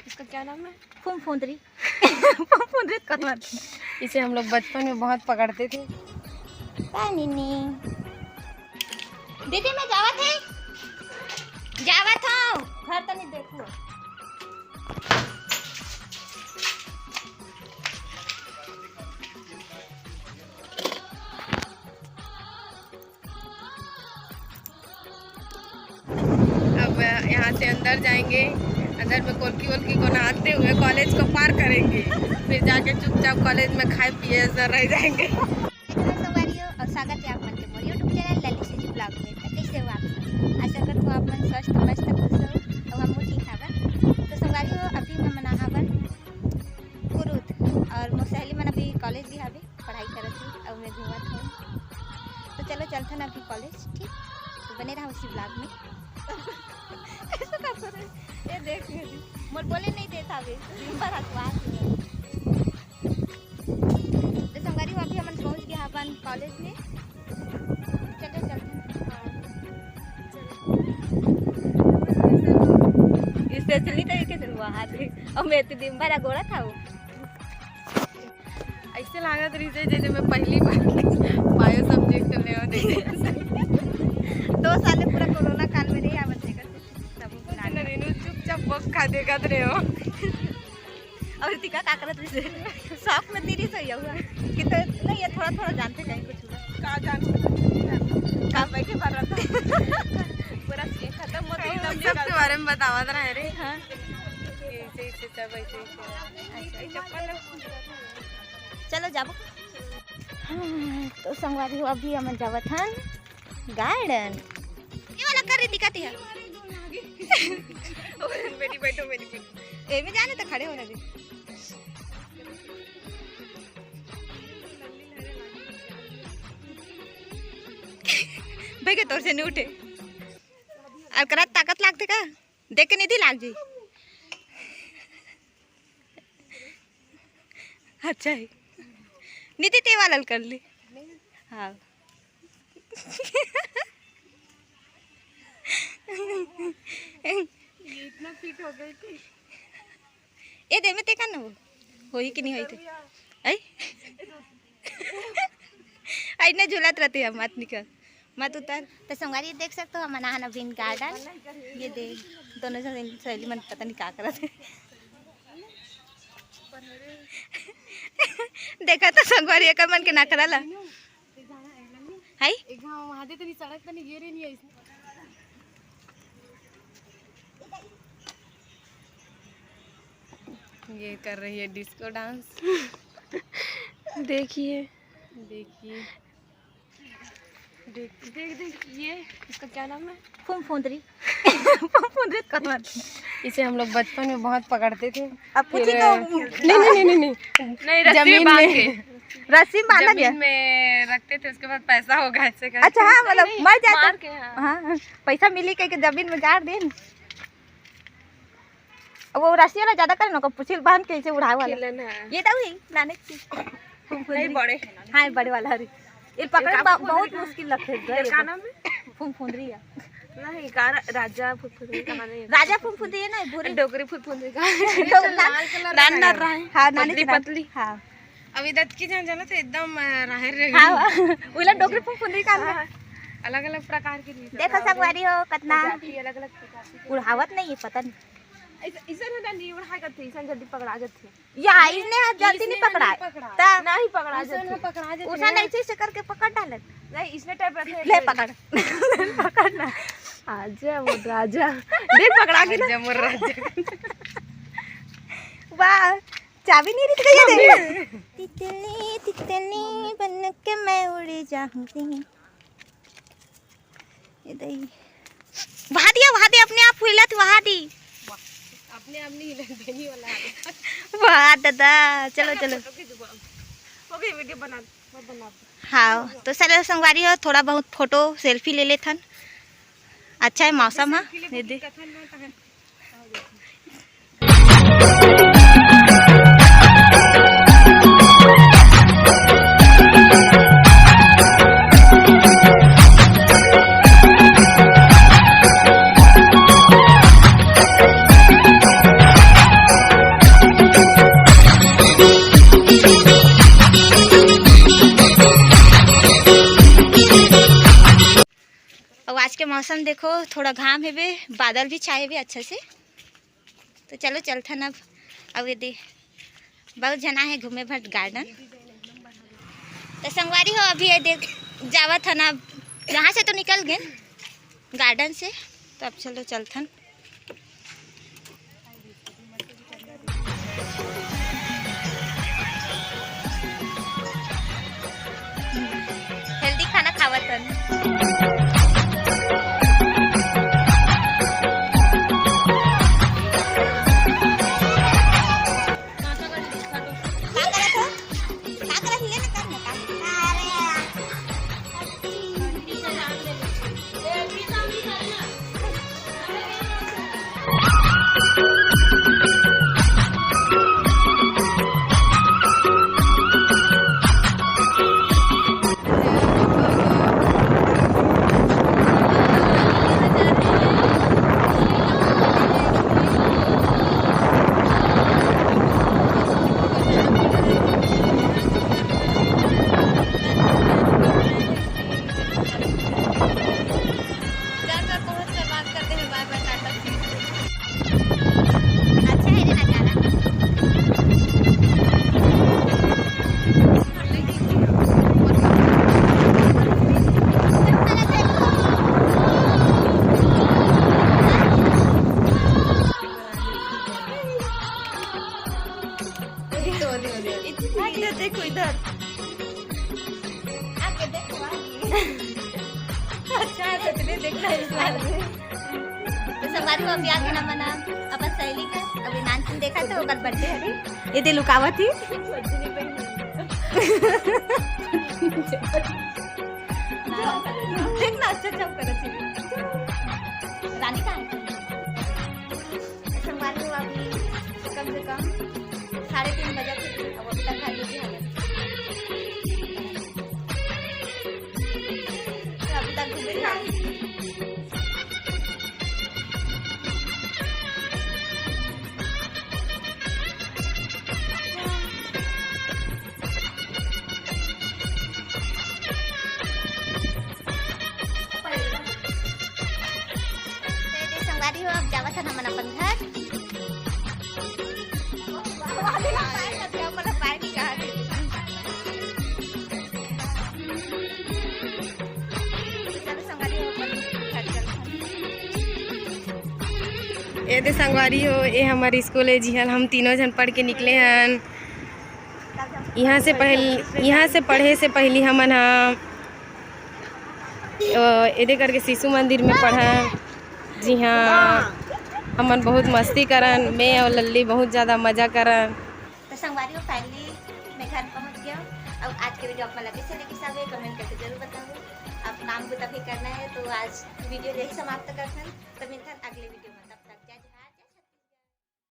इसका क्या नाम है? फुंफुंदरी। फुंफुंदरी कौन? इसे हम लोग बचपन में बहुत पकड़ते थे। दीदी मैं जावत है, जावत हूँ घर तो नहीं देखो। अब यहाँ से अंदर जाएंगे, अंदर में कोलकी वोलकी को नहाते हुए कॉलेज को पार करेंगे, फिर जाके चुपचाप कॉलेज में खाए पिए ऐसा रह जाएंगे। और स्वागत है आप मन के मोर YouTube channel Lalit ji blog में। कैसे हो आप? आशा करते हो आप मन स्वस्थ मस्त खुश हो और हम ठीक हावन। तो संगवारी हो अभी हम मना हावन कुरुद और मोर सहेली मन अभी कॉलेज भी हवे पढ़ाई करत थी और मैं घूमत हूँ। तो चलो चलते ना अभी कॉलेज, ठीक? तो बने रहा उसी ब्लॉग में। ऐसा कर रहे ये देख मोर बोले नहीं देता हवे दिन भर हकवास में। तो संगवारी हो अभी हम पहुँच गए हावन कॉलेज में। चलो चलते स्पेशली तो एक चलवा हाथ और मैं तो दिन भर गोड़ा था वो। ऐसे लागत रही थे जैसे मैं पहली बार बायो सब्जेक्ट ले 2 साल पूरा कोरोना काल में रही आवत चुपचाप बस खा देगा रहे हो। और टिका का करत रही शौक में तेरी सही हुआ कि तो नहीं ये थोड़ा थोड़ा जानते कहीं कुछ का जान काम बैठे भर रहा था पूरा खत्म हो गया सबके बारे में बतावत रहे रे। हां ऐसे सब ऐसे चप्पल चलो जाबो। तो संगवारी हो अभी हम जावत हन गार्डन। ये वाला कर रही दिखाती है मेरी बैठो मेरी बैठो ए में जाने तो खड़े होने दे। भाई के तोर से नहीं उठे और करा ताकत लागते का देख के निधि लाग जी। अच्छा है निधि ते वाला कर ले। हाँ ये इतना फिट हो गई थी ये दे में ते का ना होई कि नहीं होई थे आई आई ना झूलत रहते हम मत निकल मत उतर। तो संगवारी देख सकते हो हम मना नवीन गार्डन। ये देख दोनों सहेली मन पता नहीं क्या करत है। देखा तो संगवारी एक मन के ना करला हाय एक गांव वहां दे तनी सड़क तनी गिरे नहीं ऐसे। ये कर रही है डिस्को डांस। देखिए देखिए देख देख देख ये इसका क्या नाम है? फुंफुंदरी। फुंफुंदरी कौन? इसे हम लोग बचपन में बहुत पकड़ते थे। अब पूछी तो नहीं रस्सी बांध के रस्सी बांधा गया जमीन में रखते थे उसके बाद पैसा होगा ऐसे करके। अच्छा हाँ मतलब मर जाता के हाँ पैसा मिली कह के जमीन में गाड़ दे। वो रस्सी वाला ज्यादा करे ना पुछिल बांध के इसे उड़ाए वाला ये तो हुई लाने की नहीं बड़े हाँ बड़े वाला हरी ये पकड़े बहुत मुश्किल लगते है। क्या नाम है? फुंफुंदरी है नहीं का राजा फुफुंदरी का नहीं राजा फुंफुंदरी है ना भूरी डोगरी फुफुंदरी का लाल कलर रहा है। हाँ पतली पतली हाँ अभी दत्त की जान जाना तो एकदम राहर रह हाँ उला डोगरी फुंफुंदरी का अलग अलग प्रकार की देखो संगवारी हो कितना अलग अलग प्रकार की उड़ावत नहीं है पता नहीं इसे ना नहीं उड़ा करते इसे जल्दी पकड़ा जाते या इसने जल्दी नहीं पकड़ा ता नहीं पकड़ा जाते पकड़ा जाते उसने नहीं से करके पकड़ डाले नहीं इसने टाइप रखे ले पकड़ पकड़ना आजा वो राजा देख पकड़ा के ना मोर राजा। वाह चाबी नहीं रही तो ये देख तितली तितली बन के मैं उड़ जाऊंगी। ये दई वहां दिया अपने आप फूला तो वहां दी अपने आप नहीं देनी वाला। वाह दादा चलो चलो हो गई वीडियो बना हाँ तो चलो संगवारी हो थोड़ा बहुत फोटो सेल्फी ले लेथन। अच्छा है मौसम है ये देख मौसम देखो, थोड़ा घाम है बे, बादल भी छाए हुए अच्छा से। तो चलो चलथन अब ये बहुत जना है घूमे भर गार्डन। तो संगवारी हो अभी ये देख जावत हन, अब यहाँ से तो निकल गए गार्डन से, तो अब चलो चलथन। हेल्दी खाना खावत हन। देखो इधर, आके देखो अच्छा है, सच देखना है इस बार में। तो संगवारी को अभी आके ना मना अपन सहेली का अभी नानसिन देखा तो ओकर बर्थडे है, ये दे लुकावा थी देखना अच्छा अच्छा करत थी रानी का। संगवारी को अभी कम से कम 3:30 बजे थे, अब अभी तक खाली की हालत, अभी तक घूमे खाली। संगवारी हो अब जावत हन हमन अपन घर। ये दे संगवारी हो, ये हमारी स्कूल है जिहल हम तीनों जन पढ़ के निकले हन। यहाँ से पढ़े से पहले हमन एदे करके शिशु मंदिर में पढ़ा, जी हाँ हमन बहुत मस्ती करन, मैं और लल्ली बहुत ज़्यादा मज़ा करन। तो संगवारी को फाइनली मैं घर पहुँच गया। अब आज के वीडियो आपको लगे से लेके कमेंट करके जरूर बताओ। आप नाम को तभी करना है। तो आज वीडियो यही समाप्त करते हैं, तो मिलते हैं अगले वीडियो।